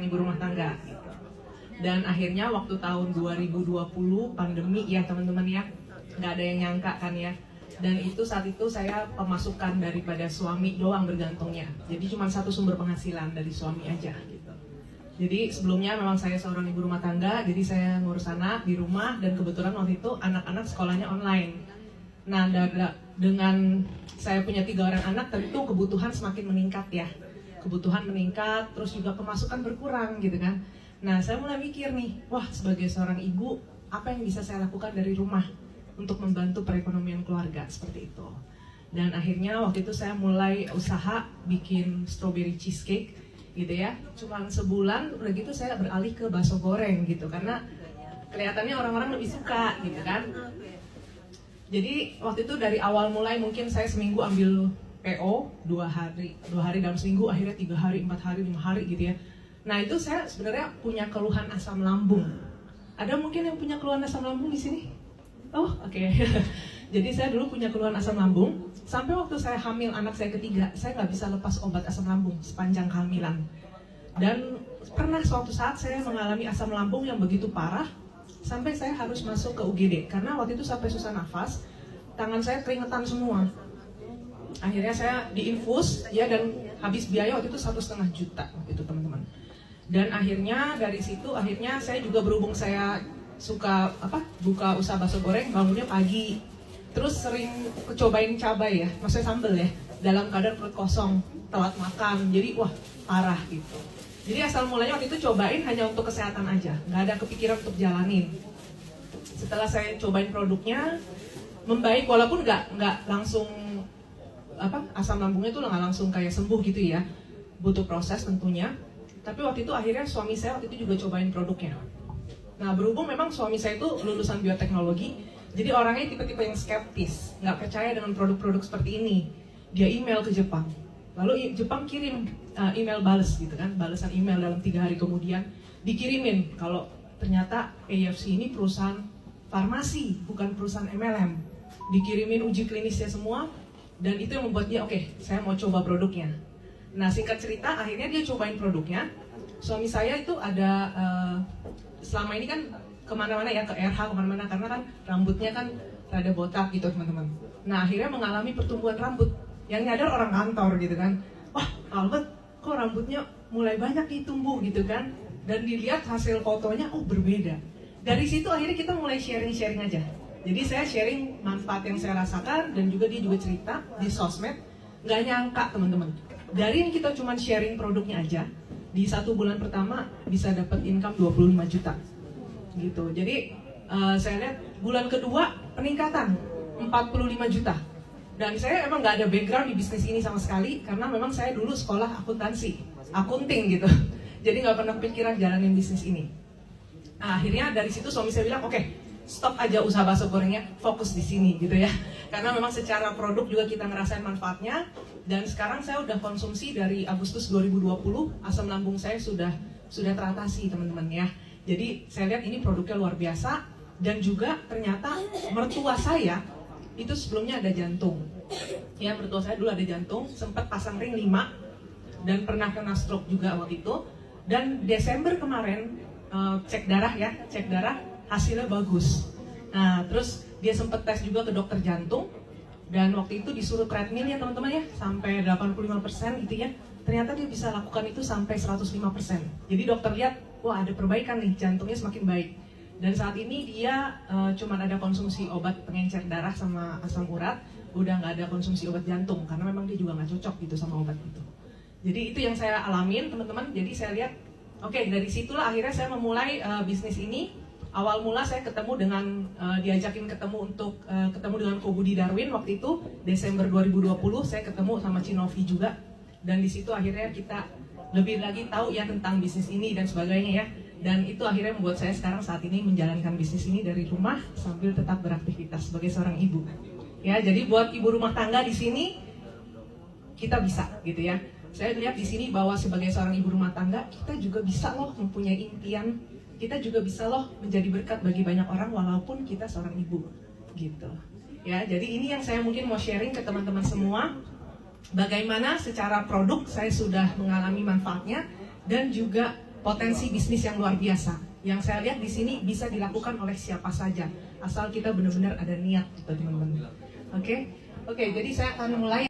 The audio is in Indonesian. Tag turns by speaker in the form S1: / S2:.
S1: seorang ibu rumah tangga gitu. Dan akhirnya waktu tahun 2020 pandemi ya teman-teman ya, nggak ada yang nyangka kan ya. Dan itu saat itu saya pemasukan daripada suami doang bergantungnya. Jadi cuma satu sumber penghasilan dari suami aja gitu. Jadi sebelumnya memang saya seorang ibu rumah tangga, jadi saya ngurus anak di rumah dan kebetulan waktu itu anak-anak sekolahnya online. Nah dengan saya punya 3 orang anak tentu kebutuhan semakin meningkat ya. Kebutuhan meningkat, terus juga pemasukan berkurang gitu kan. Nah saya mulai mikir nih, wah sebagai seorang ibu apa yang bisa saya lakukan dari rumah untuk membantu perekonomian keluarga seperti itu. Dan akhirnya waktu itu saya mulai usaha bikin strawberry cheesecake gitu ya. Cuman sebulan udah gitu saya beralih ke bakso goreng gitu karena kelihatannya orang-orang lebih suka gitu kan. Jadi waktu itu dari awal mulai mungkin saya seminggu ambil PO 2 hari dalam seminggu, akhirnya 3 hari, 4 hari, 5 hari gitu ya. Nah itu saya sebenarnya punya keluhan asam lambung. Ada mungkin yang punya keluhan asam lambung di sini? Oh, oke. Jadi saya dulu punya keluhan asam lambung. Sampai waktu saya hamil anak saya ketiga, saya nggak bisa lepas obat asam lambung sepanjang kehamilan. Dan pernah suatu saat saya mengalami asam lambung yang begitu parah, sampai saya harus masuk ke UGD. Karena waktu itu sampai susah nafas, tangan saya keringetan semua. Akhirnya saya diinfus, ya dan habis biaya waktu itu 1,5 juta waktu itu teman-teman. Dan akhirnya dari situ, akhirnya saya juga berhubung saya suka buka usaha bakso goreng, bangunnya pagi, terus sering cobain cabai ya, maksudnya sambel ya, dalam keadaan perut kosong, telat makan, jadi wah parah gitu. Jadi asal mulanya waktu itu cobain hanya untuk kesehatan aja, nggak ada kepikiran untuk jalanin. Setelah saya cobain produknya, membaik walaupun nggak langsung asam lambungnya tuh nggak langsung kayak sembuh gitu ya, butuh proses tentunya. Tapi waktu itu akhirnya suami saya waktu itu juga cobain produknya. Nah berhubung memang suami saya itu lulusan bioteknologi, jadi orangnya tipe-tipe yang skeptis, nggak percaya dengan produk-produk seperti ini. Dia email ke Jepang, lalu Jepang kirim email bales gitu kan, balasan email dalam 3 hari kemudian dikirimin kalau ternyata AFC ini perusahaan farmasi, bukan perusahaan MLM. Dikirimin uji klinisnya semua, dan itu yang membuat dia oke, saya mau coba produknya. Nah singkat cerita, akhirnya dia cobain produknya. Suami saya itu ada selama ini kan kemana-mana ya, ke RH kemana-mana, karena kan rambutnya kan rada botak gitu teman-teman. Nah akhirnya mengalami pertumbuhan rambut, yang nyadar orang kantor gitu kan. Wah Albert, kok rambutnya mulai banyak nih tumbuh gitu kan. Dan dilihat hasil fotonya, oh berbeda. Dari situ akhirnya kita mulai sharing-sharing aja. Jadi saya sharing manfaat yang saya rasakan, dan juga dia juga cerita di sosmed. Nggak nyangka teman-teman, dari yang kita cuma sharing produknya aja, di 1 bulan pertama bisa dapat income 25 juta gitu. Jadi saya lihat bulan kedua peningkatan 45 juta. Dan saya emang nggak ada background di bisnis ini sama sekali, karena memang saya dulu sekolah akuntansi, akunting gitu. Jadi nggak pernah pikiran jalanin bisnis ini. Nah, akhirnya dari situ suami saya bilang, oke, stop aja usaha bakso gorengnya, fokus di sini gitu ya. Karena memang secara produk juga kita ngerasain manfaatnya. Dan sekarang saya udah konsumsi dari Agustus 2020, asam lambung saya sudah teratasi teman-teman ya. Jadi saya lihat ini produknya luar biasa. Dan juga ternyata mertua saya itu sebelumnya ada jantung. Ya, mertua saya dulu ada jantung, sempat pasang ring 5 dan pernah kena stroke juga waktu itu. Dan Desember kemarin cek darah hasilnya bagus. Nah terus dia sempat tes juga ke dokter jantung, dan waktu itu disuruh treadmill ya teman-teman ya, sampai 85% gitu ya. Ternyata dia bisa lakukan itu sampai 105%. Jadi dokter lihat, wah ada perbaikan nih, jantungnya semakin baik. Dan saat ini dia cuma ada konsumsi obat pengencer darah sama asam urat, udah nggak ada konsumsi obat jantung, karena memang dia juga nggak cocok gitu sama obat itu. Jadi itu yang saya alamin teman-teman. Jadi saya lihat, oke, dari situlah akhirnya saya memulai bisnis ini. Awal mula saya ketemu dengan, diajakin ketemu untuk ketemu dengan Ko Budi Darwin waktu itu, Desember 2020, saya ketemu sama Cinovi juga. Dan di situ akhirnya kita lebih lagi tahu ya tentang bisnis ini dan sebagainya ya. Dan itu akhirnya membuat saya sekarang saat ini menjalankan bisnis ini dari rumah sambil tetap beraktivitas sebagai seorang ibu. Ya, jadi buat ibu rumah tangga di sini, kita bisa gitu ya. Saya lihat di sini bahwa sebagai seorang ibu rumah tangga, kita juga bisa loh mempunyai impian, kita juga bisa loh menjadi berkat bagi banyak orang walaupun kita seorang ibu, gitu. Ya, jadi ini yang saya mungkin mau sharing ke teman-teman semua, bagaimana secara produk saya sudah mengalami manfaatnya, dan juga potensi bisnis yang luar biasa. Yang saya lihat di sini bisa dilakukan oleh siapa saja, asal kita benar-benar ada niat, gitu teman-teman. Oke, jadi saya akan mulai.